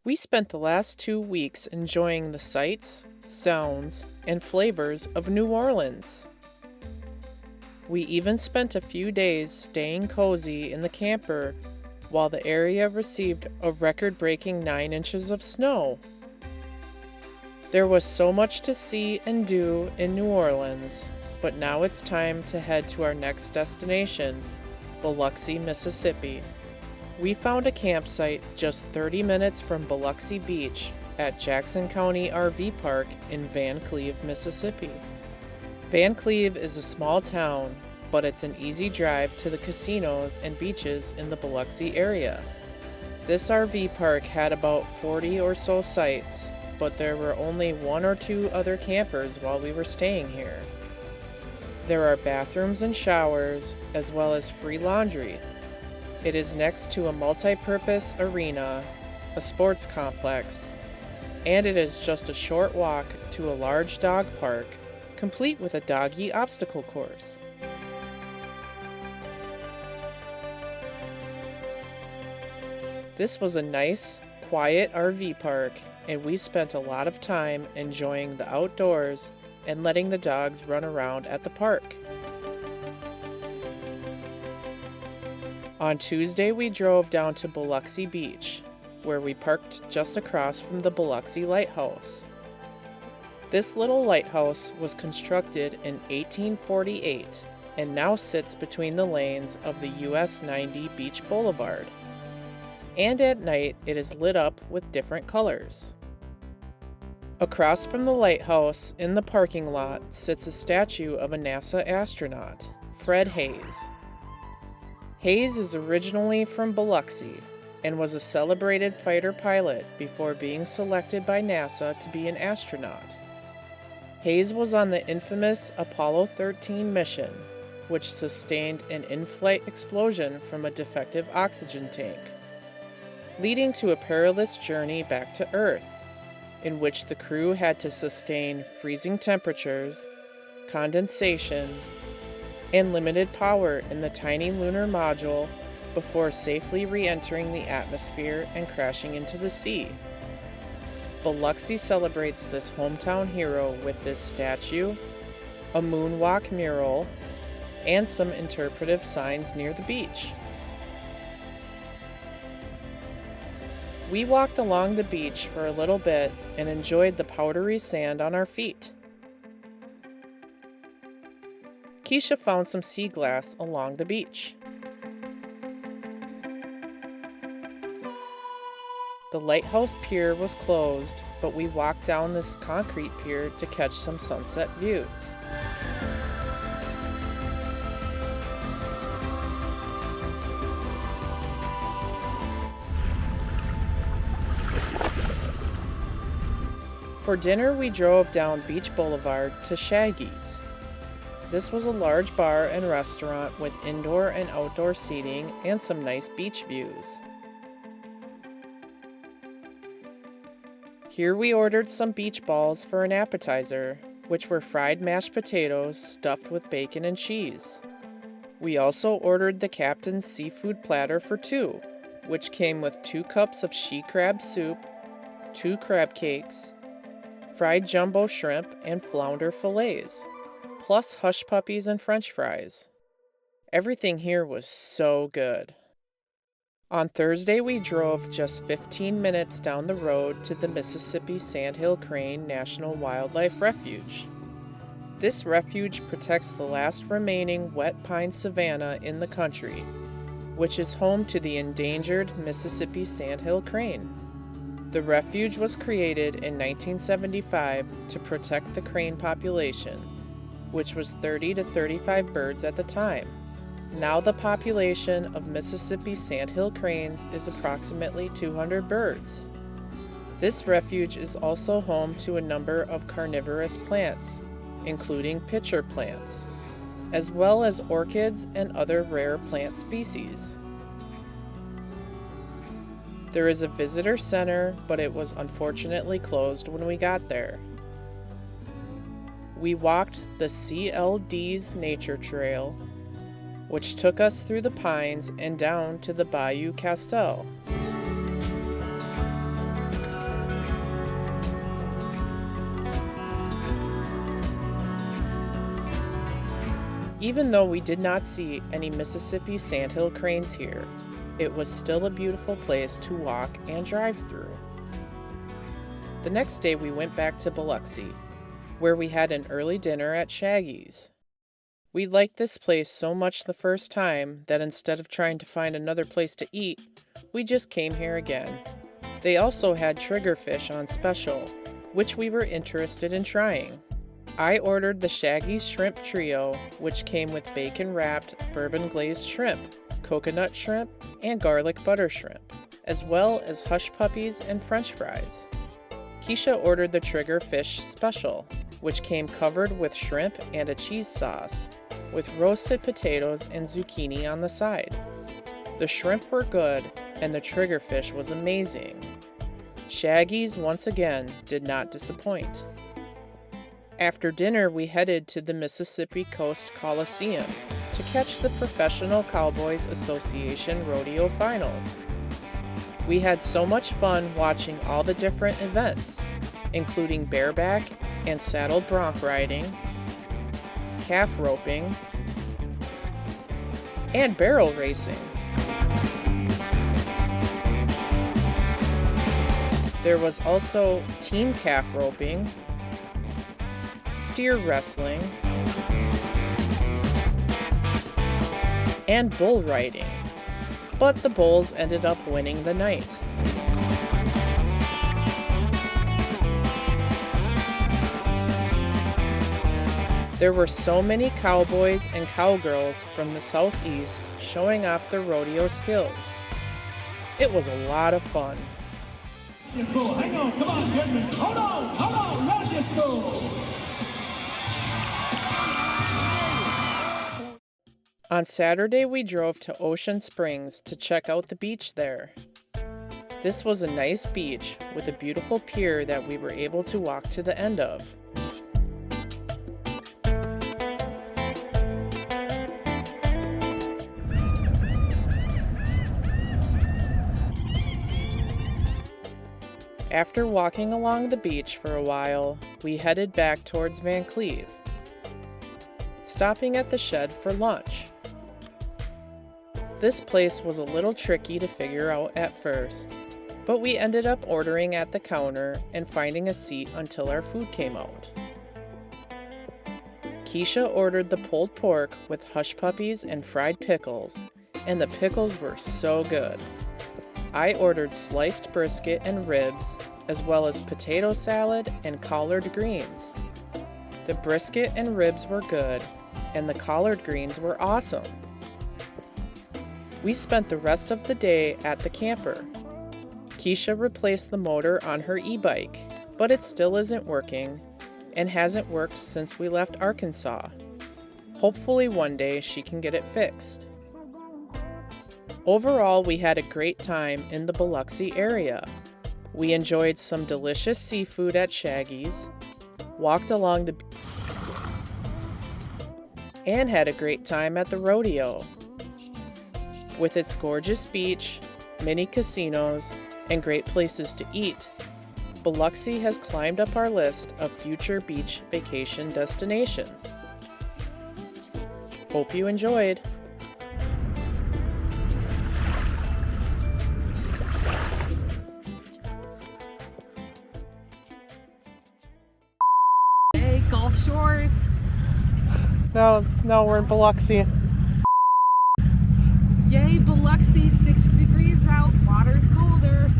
We spent the last 2 weeks enjoying the sights, sounds, and flavors of New Orleans. We even spent a few days staying cozy in the camper while the area received a record-breaking 9 inches of snow. There was so much to see and do in New Orleans, but now it's time to head to our next destination, Biloxi, Mississippi. We found a campsite just 30 minutes from Biloxi Beach at Jackson County RV Park in Vancleave, Mississippi. Vancleave is a small town, but it's an easy drive to the casinos and beaches in the Biloxi area. This RV park had about 40 or so sites, but there were only 1 or 2 other campers while we were staying here. There are bathrooms and showers, as well as free laundry. It is next to a multi-purpose arena, a sports complex, and it is just a short walk to a large dog park, complete with a doggy obstacle course. This was a nice, quiet RV park, and we spent a lot of time enjoying the outdoors and letting the dogs run around at the park. On Tuesday, we drove down to Biloxi Beach, where we parked just across from the Biloxi Lighthouse. This little lighthouse was constructed in 1848 and now sits between the lanes of the US 90 Beach Boulevard. And at night, it is lit up with different colors. Across from the lighthouse, in the parking lot, sits a statue of a NASA astronaut, Fred Haise. Haise is originally from Biloxi and was a celebrated fighter pilot before being selected by NASA to be an astronaut. Haise was on the infamous Apollo 13 mission, which sustained an in-flight explosion from a defective oxygen tank, leading to a perilous journey back to Earth, in which the crew had to sustain freezing temperatures, condensation, and limited power in the tiny lunar module before safely re-entering the atmosphere and crashing into the sea. Biloxi celebrates this hometown hero with this statue, a moonwalk mural, and some interpretive signs near the beach. We walked along the beach for a little bit and enjoyed the powdery sand on our feet. Keisha found some sea glass along the beach. The lighthouse pier was closed, but we walked down this concrete pier to catch some sunset views. For dinner, we drove down Beach Boulevard to Shaggy's. This was a large bar and restaurant with indoor and outdoor seating and some nice beach views. Here we ordered some beach balls for an appetizer, which were fried mashed potatoes stuffed with bacon and cheese. We also ordered the captain's seafood platter for 2, which came with 2 cups of she crab soup, 2 crab cakes, fried jumbo shrimp and flounder fillets, plus hush puppies and french fries. Everything here was so good. On Thursday, we drove just 15 minutes down the road to the Mississippi Sandhill Crane National Wildlife Refuge. This refuge protects the last remaining wet pine savanna in the country, which is home to the endangered Mississippi Sandhill crane. The refuge was created in 1975 to protect the crane population, which was 30 to 35 birds at the time. Now the population of Mississippi sandhill cranes is approximately 200 birds. This refuge is also home to a number of carnivorous plants, including pitcher plants, as well as orchids and other rare plant species. There is a visitor center, but it was unfortunately closed when we got there. We walked the CLD's Nature Trail, which took us through the pines and down to the Bayou Castel. Even though we did not see any Mississippi sandhill cranes here, it was still a beautiful place to walk and drive through. The next day we went back to Biloxi, where we had an early dinner at Shaggy's. We liked this place so much the first time that instead of trying to find another place to eat, we just came here again. They also had triggerfish on special, which we were interested in trying. I ordered the Shaggy's Shrimp Trio, which came with bacon-wrapped, bourbon-glazed shrimp, coconut shrimp, and garlic butter shrimp, as well as hush puppies and french fries. Keisha ordered the triggerfish special, which came covered with shrimp and a cheese sauce, with roasted potatoes and zucchini on the side. The shrimp were good, and the triggerfish was amazing. Shaggy's, once again, did not disappoint. After dinner, we headed to the Mississippi Coast Coliseum to catch the Professional Cowboys Association Rodeo Finals. We had so much fun watching all the different events, including bareback and saddle bronc riding, calf roping, and barrel racing. There was also team calf roping, steer wrestling, and bull riding, but the bulls ended up winning the night. There were so many cowboys and cowgirls from the southeast showing off their rodeo skills. It was a lot of fun. This bull, hang on, come on, Goodman. Hold on, run this bull. On Saturday, we drove to Ocean Springs to check out the beach there. This was a nice beach with a beautiful pier that we were able to walk to the end of. After walking along the beach for a while, we headed back towards Vancleave, stopping at the shed for lunch. This place was a little tricky to figure out at first, but we ended up ordering at the counter and finding a seat until our food came out. Keisha ordered the pulled pork with hush puppies and fried pickles, and the pickles were so good. I ordered sliced brisket and ribs, as well as potato salad and collard greens. The brisket and ribs were good, and the collard greens were awesome. We spent the rest of the day at the camper. Keisha replaced the motor on her e-bike, but it still isn't working, and hasn't worked since we left Arkansas. Hopefully one day she can get it fixed. Overall, we had a great time in the Biloxi area. We enjoyed some delicious seafood at Shaggy's, walked along the beach, and had a great time at the rodeo. With its gorgeous beach, mini casinos, and great places to eat, Biloxi has climbed up our list of future beach vacation destinations. Hope you enjoyed. Hey, Gulf Shores. No, we're in Biloxi. Yay, Biloxi, 6 degrees out, water's colder.